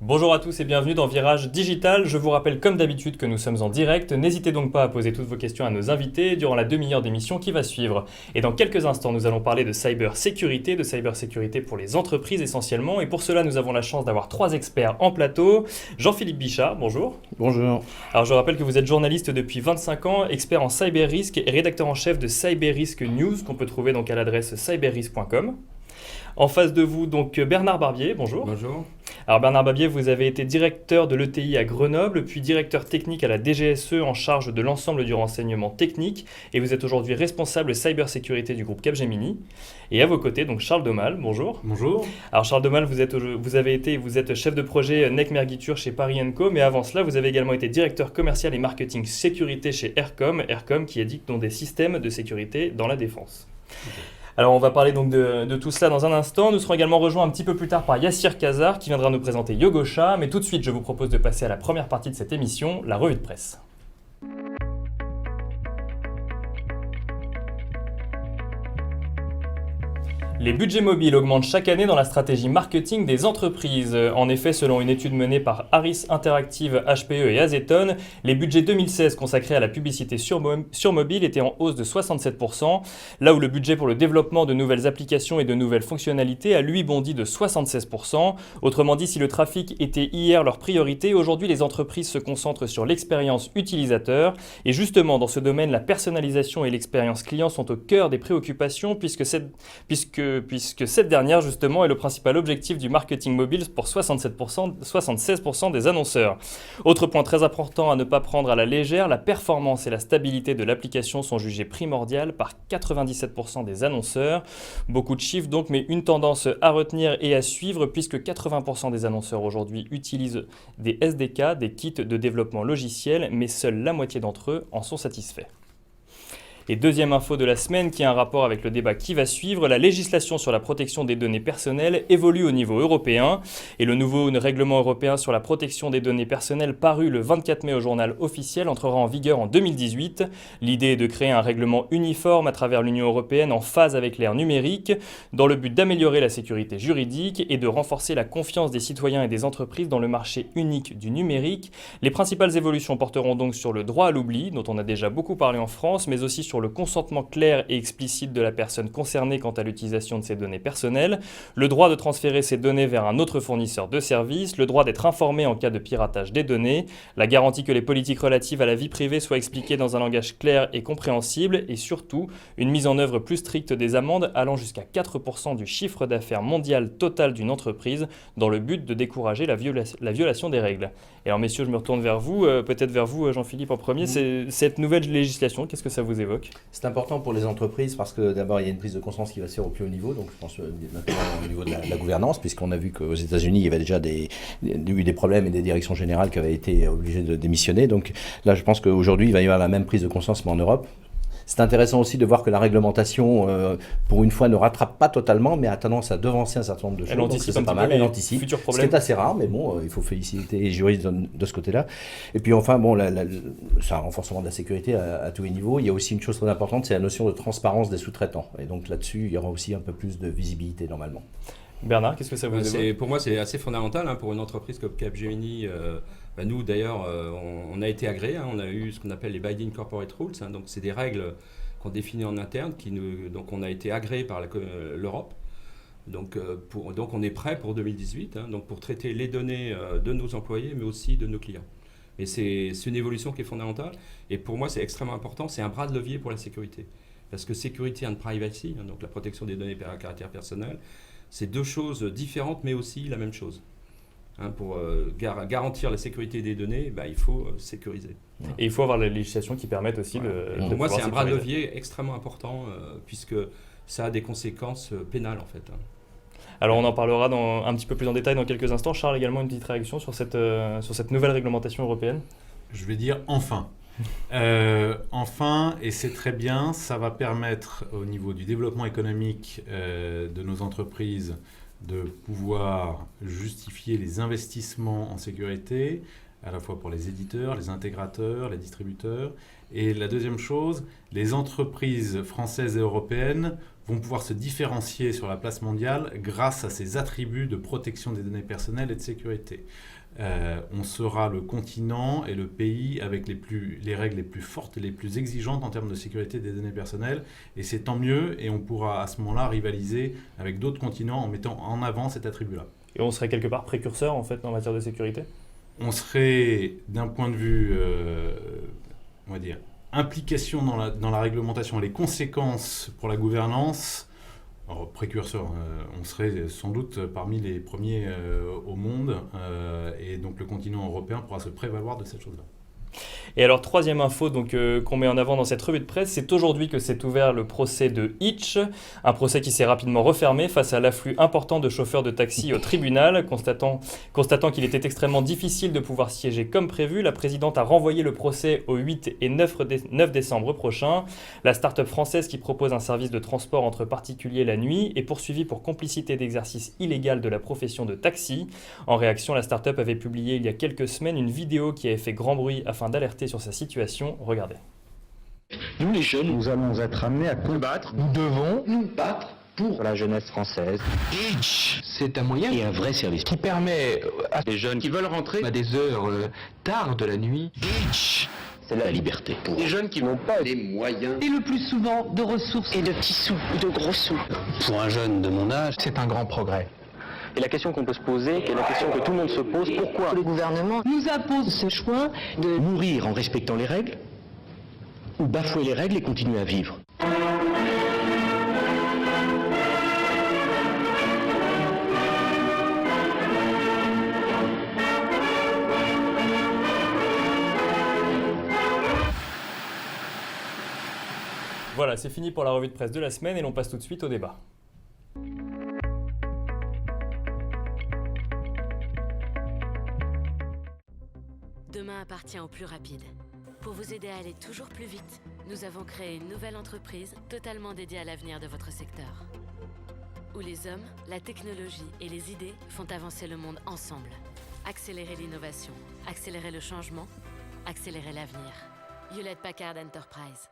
Bonjour à tous et bienvenue dans Virage Digital. Je vous rappelle comme d'habitude que nous sommes en direct. N'hésitez donc pas à poser toutes vos questions à nos invités durant la demi-heure d'émission qui va suivre. Et dans quelques instants, nous allons parler de cybersécurité pour les entreprises essentiellement. Et pour cela, nous avons la chance d'avoir trois experts en plateau. Jean-Philippe Bichat, bonjour. Bonjour. Alors je rappelle que vous êtes journaliste depuis 25 ans, expert en cyber-risque et rédacteur en chef de Cyber-Risque News qu'on peut trouver donc à l'adresse cyberrisque.com. En face de vous, donc Bernard Barbier, bonjour. Bonjour. Alors Bernard Barbier, vous avez été directeur de l'ETI à Grenoble, puis directeur technique à la DGSE en charge de l'ensemble du renseignement technique, et vous êtes aujourd'hui responsable cybersécurité du groupe Capgemini. Et à vos côtés, donc Charles Domal, bonjour. Bonjour. Alors Charles Domal, vous êtes chef de projet NEC Mergiture chez Paris & Co, mais avant cela, vous avez également été directeur commercial et marketing sécurité chez Aircom qui édite donc des systèmes de sécurité dans la défense. Okay. Alors on va parler donc de tout cela dans un instant. Nous serons également rejoints un petit peu plus tard par Yassir Kazar qui viendra nous présenter Yogosha. Mais tout de suite, je vous propose de passer à la première partie de cette émission, la revue de presse. Les budgets mobiles augmentent chaque année dans la stratégie marketing des entreprises. En effet, selon une étude menée par Harris Interactive, HPE et Azeton, les budgets 2016 consacrés à la publicité sur mobile étaient en hausse de 67%, là où le budget pour le développement de nouvelles applications et de nouvelles fonctionnalités a lui bondi de 76%. Autrement dit, si le trafic était hier leur priorité, aujourd'hui les entreprises se concentrent sur l'expérience utilisateur. Et justement, dans ce domaine, la personnalisation et l'expérience client sont au cœur des préoccupations puisque cette dernière, justement, est le principal objectif du marketing mobile pour 76% des annonceurs. Autre point très important à ne pas prendre à la légère, la performance et la stabilité de l'application sont jugées primordiales par 97% des annonceurs. Beaucoup de chiffres donc, mais une tendance à retenir et à suivre puisque 80% des annonceurs aujourd'hui utilisent des SDK, des kits de développement logiciel, mais seule la moitié d'entre eux en sont satisfaits. Et deuxième info de la semaine qui a un rapport avec le débat qui va suivre, la législation sur la protection des données personnelles évolue au niveau européen. Et le nouveau règlement européen sur la protection des données personnelles paru le 24 mai au journal officiel entrera en vigueur en 2018. L'idée est de créer un règlement uniforme à travers l'Union européenne en phase avec l'ère numérique, dans le but d'améliorer la sécurité juridique et de renforcer la confiance des citoyens et des entreprises dans le marché unique du numérique. Les principales évolutions porteront donc sur le droit à l'oubli, dont on a déjà beaucoup parlé en France, mais aussi sur le consentement clair et explicite de la personne concernée quant à l'utilisation de ses données personnelles, le droit de transférer ces données vers un autre fournisseur de services, le droit d'être informé en cas de piratage des données, la garantie que les politiques relatives à la vie privée soient expliquées dans un langage clair et compréhensible, et surtout une mise en œuvre plus stricte des amendes allant jusqu'à 4% du chiffre d'affaires mondial total d'une entreprise dans le but de décourager la violation des règles. Et alors messieurs, je me retourne vers vous, peut-être vers vous Jean-Philippe en premier, cette nouvelle législation, qu'est-ce que ça vous évoque ? C'est important pour les entreprises parce que d'abord il y a une prise de conscience qui va se faire au plus haut niveau, donc je pense notamment au niveau de la gouvernance, puisqu'on a vu qu'aux États-Unis il y avait déjà eu des problèmes et des directions générales qui avaient été obligées de démissionner. Donc là je pense qu'aujourd'hui il va y avoir la même prise de conscience mais en Europe. C'est intéressant aussi de voir que la réglementation, pour une fois, ne rattrape pas totalement, mais a tendance à devancer un certain nombre de choses. Elle anticipe c'est pas mal, elle anticipe. Ce qui est assez rare, mais bon, il faut féliciter les juristes de ce côté-là. Et puis enfin, bon, c'est un renforcement de la sécurité à tous les niveaux. Il y a aussi une chose très importante, c'est la notion de transparence des sous-traitants. Et donc là-dessus, il y aura aussi un peu plus de visibilité normalement. Bernard, qu'est-ce que ça vous évoque ? Pour moi, c'est assez fondamental pour une entreprise comme Capgemini. Nous, d'ailleurs, on a été agréés. On a eu ce qu'on appelle les Binding Corporate Rules. Donc, c'est des règles qu'on définit en interne. Donc, on a été agréés par l'Europe. Donc, on est prêt pour 2018, donc pour traiter les données de nos employés, mais aussi de nos clients. Et c'est une évolution qui est fondamentale. Et pour moi, c'est extrêmement important. C'est un bras de levier pour la sécurité. Parce que sécurité and privacy, donc la protection des données à caractère personnel, c'est deux choses différentes, mais aussi la même chose. Pour garantir la sécurité des données, il faut sécuriser. Et il faut avoir la législation qui permette aussi de Pour moi, c'est un bras de levier extrêmement important, puisque ça a des conséquences pénales, en fait. Alors, on en parlera un petit peu plus en détail dans quelques instants. Charles, également une petite réaction sur cette nouvelle réglementation européenne ? Je vais dire enfin. Enfin, et c'est très bien, ça va permettre au niveau du développement économique de nos entreprises de pouvoir justifier les investissements en sécurité à la fois pour les éditeurs, les intégrateurs, les distributeurs. Et la deuxième chose, les entreprises françaises et européennes vont pouvoir se différencier sur la place mondiale grâce à ces attributs de protection des données personnelles et de sécurité. On sera le continent et le pays avec les règles les plus fortes et les plus exigeantes en termes de sécurité des données personnelles. Et c'est tant mieux, et on pourra à ce moment-là rivaliser avec d'autres continents en mettant en avant cet attribut-là. Et on serait quelque part précurseur en fait en matière de sécurité? On serait, d'un point de vue, on va dire, implication dans la réglementation, les conséquences pour la gouvernance, alors, précurseur, on serait sans doute parmi les premiers au monde, et donc le continent européen pourra se prévaloir de cette chose-là. Et alors, troisième info qu'on met en avant dans cette revue de presse, c'est aujourd'hui que s'est ouvert le procès de Hitch, un procès qui s'est rapidement refermé face à l'afflux important de chauffeurs de taxi au tribunal. Constatant qu'il était extrêmement difficile de pouvoir siéger comme prévu, la présidente a renvoyé le procès au 8 et 9 décembre prochain. La start-up française qui propose un service de transport entre particuliers la nuit est poursuivie pour complicité d'exercice illégal de la profession de taxi. En réaction, la start-up avait publié il y a quelques semaines une vidéo qui avait fait grand bruit afin d'alerter sur sa situation. Regardez. Nous les jeunes, Nous allons être amenés à combattre. Nous devons nous battre pour la jeunesse française. Hitch. C'est un moyen et un vrai service Qui permet à les jeunes qui veulent rentrer à des heures tard de la nuit. Hitch. C'est la liberté. Pour les jeunes qui n'ont pas les moyens Et le plus souvent de ressources et de petits sous ou de gros sous. pour un jeune de mon âge, c'est un grand progrès. Et la question qu'on peut se poser, qui est la question que tout le monde se pose, pourquoi Le gouvernement nous impose ce choix de mourir en respectant les règles ou bafouer les règles et continuer à vivre. Voilà, c'est fini pour la revue de presse de la semaine et l'on passe tout de suite au débat. Demain appartient aux plus rapides. Pour vous aider à aller toujours plus vite, nous avons créé une nouvelle entreprise totalement dédiée à l'avenir de votre secteur. Où les hommes, la technologie et les idées font avancer le monde ensemble. Accélérer l'innovation, accélérer le changement, accélérer l'avenir. Hewlett Packard Enterprise.